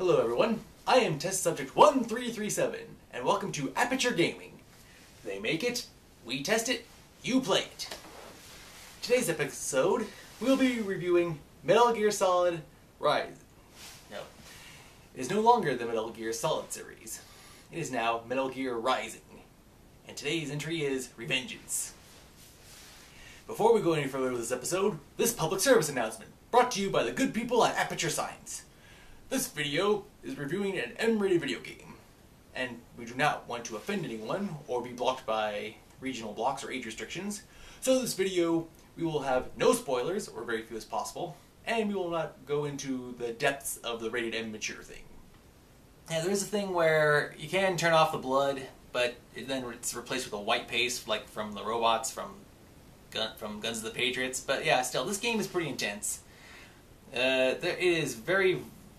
Hello everyone, I am Test Subject 1337, and welcome to Aperture Gaming. They make it, we test it, you play it. Today's episode, we'll be reviewing Metal Gear Solid Rise. No, it is no longer the Metal Gear Solid series. It is now Metal Gear Rising, and today's entry is Revengeance. Before we go any further with this episode, this public service announcement, brought to you by the good people at Aperture Science. This video is reviewing an M-rated video game, and we do not want to offend anyone or be blocked by regional blocks or age restrictions, so this video we will have no spoilers, or very few as possible, and we will not go into the depths of the rated M mature thing. Now there is a thing where you can turn off the blood, but then it's replaced with a white paste like from the robots from Guns of the Patriots, but yeah, still, this game is pretty intense.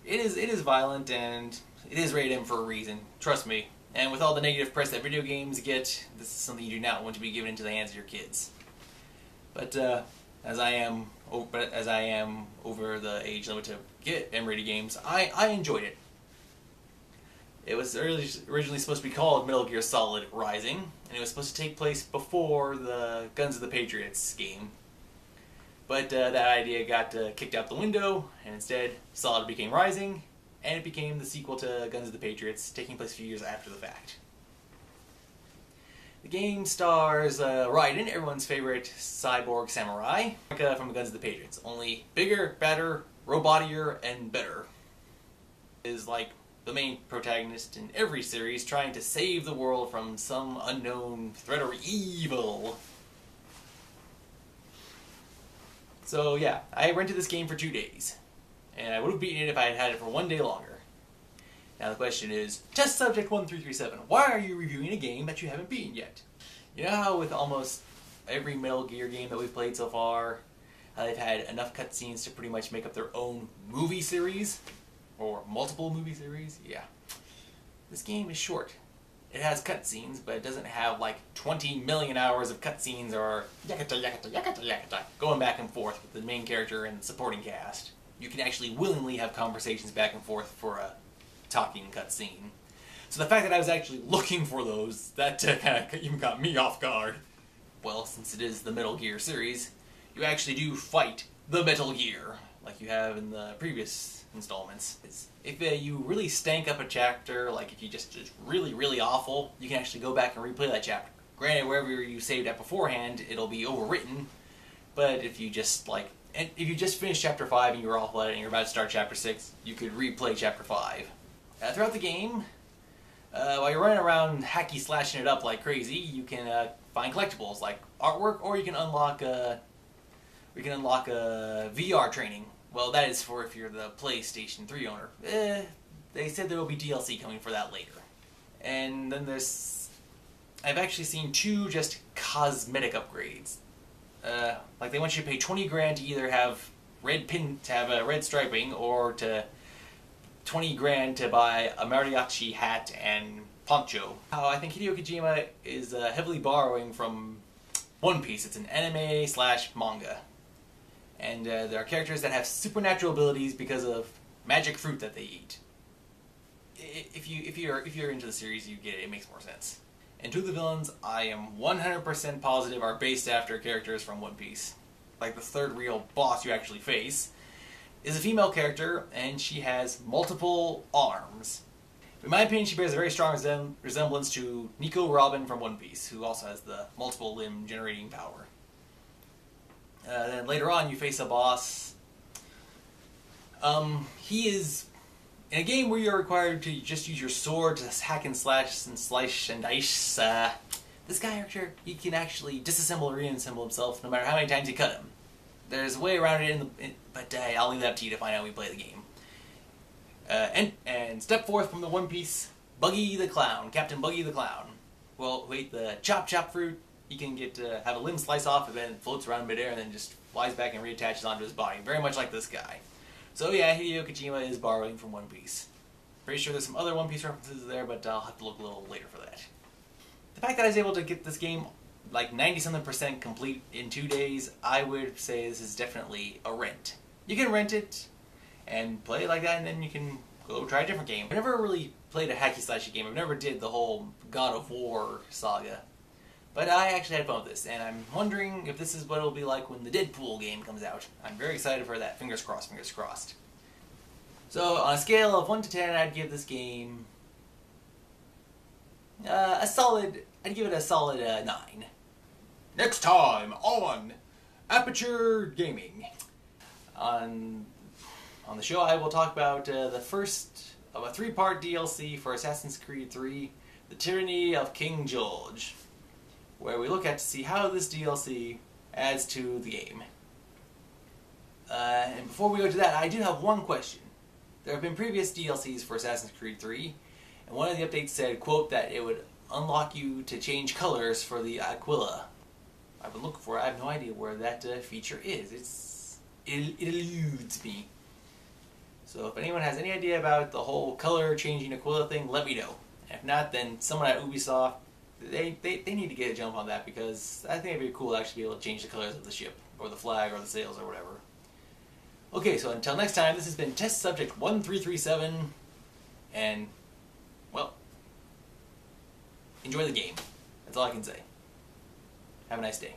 It is violent, and it is rated M for a reason. Trust me. And with all the negative press that video games get, this is something you do not want to be given into the hands of your kids. But as I am over the age limit to get M-rated games, I enjoyed it. It was originally supposed to be called Metal Gear Solid Rising, and it was supposed to take place before the Guns of the Patriots game. But that idea got kicked out the window, and instead Solid became Rising, and it became the sequel to Guns of the Patriots, taking place a few years after the fact. The game stars Raiden, everyone's favorite cyborg samurai, from Guns of the Patriots, only bigger, badder, robotier, and better. Is like the main protagonist in every series, trying to save the world from some unknown threat or evil. So yeah, I rented this game for 2 days, and I would have beaten it if I had had it for 1 day longer. Now the question is, Test Subject 1337, why are you reviewing a game that you haven't beaten yet? You know how with almost every Metal Gear game that we've played so far, they've had enough cutscenes to pretty much make up their own movie series? Or multiple movie series? Yeah. This game is short. It has cutscenes, but it doesn't have like 20 million hours of cutscenes or yakata yakata yakata yakata going back and forth with the main character and the supporting cast. You can actually willingly have conversations back and forth for a talking cutscene. So the fact that I was actually looking for those, that kind of even got me off guard. Well, since it is the Metal Gear series, you actually do fight the Metal Gear, like you have in the previous installments. If you really stank up a chapter, like if you just really, really awful, you can actually go back and replay that chapter. Granted, wherever you saved at beforehand, it'll be overwritten, but if you just finished chapter 5 and you're awful at it and you're about to start chapter 6, you could replay chapter 5. Throughout the game, while you're running around hacky slashing it up like crazy, you can find collectibles like artwork, or you can unlock VR training. Well, that is for if you're the PlayStation 3 owner. They said there will be DLC coming for that later. And then I've actually seen 2 just cosmetic upgrades. Like they want you to pay 20 grand to either have a red striping, or to 20 grand to buy a mariachi hat and poncho. I think Hideo Kojima is heavily borrowing from One Piece. It's an anime/manga. And there are characters that have supernatural abilities because of magic fruit that they eat. If you're into the series, you get it. It makes more sense. And 2 of the villains, I am 100% positive, are based after characters from One Piece. Like the third real boss you actually face is a female character, and she has multiple arms. In my opinion, she bears a very strong resemblance to Nico Robin from One Piece, who also has the multiple limb generating power. Then later on, you face a boss. He is in a game where you're required to just use your sword to hack and slash and slice and dice. This guy, he can actually disassemble or reassemble himself no matter how many times you cut him. There's a way around it, but I'll leave that up to you to find out when we play the game. And step forth from the One Piece, Buggy the Clown, Captain Buggy the Clown. Well, wait, the chop fruit. He can have a limb slice off, and then floats around midair, and then just flies back and reattaches onto his body. Very much like this guy. So yeah, Hideo Kojima is borrowing from One Piece. Pretty sure there's some other One Piece references there, but I'll have to look a little later for that. The fact that I was able to get this game like 90-something% complete in 2 days, I would say this is definitely a rent. You can rent it and play it like that, and then you can go try a different game. I've never really played a hacky slashy game. I've never did the whole God of War saga. But I actually had fun with this, and I'm wondering if this is what it'll be like when the Deadpool game comes out. I'm very excited for that. Fingers crossed, fingers crossed. So, on a scale of 1 to 10, I'd give this game I'd give it a solid 9. Next time on Aperture Gaming. On the show, I will talk about the first of a 3-part DLC for Assassin's Creed 3, The Tyranny of King George, where we look at to see how this DLC adds to the game. And before we go to that, I do have one question. There have been previous DLCs for Assassin's Creed 3, and one of the updates said, quote, that it would unlock you to change colors for the Aquila. I've been looking for it. I have no idea where that feature is. It eludes me. So if anyone has any idea about the whole color changing Aquila thing, let me know. If not, then someone at Ubisoft, they need to get a jump on that, because I think it'd be cool to actually be able to change the colors of the ship, or the flag, or the sails, or whatever. Okay, so until next time, this has been Test Subject 1337, and, well, enjoy the game. That's all I can say. Have a nice day.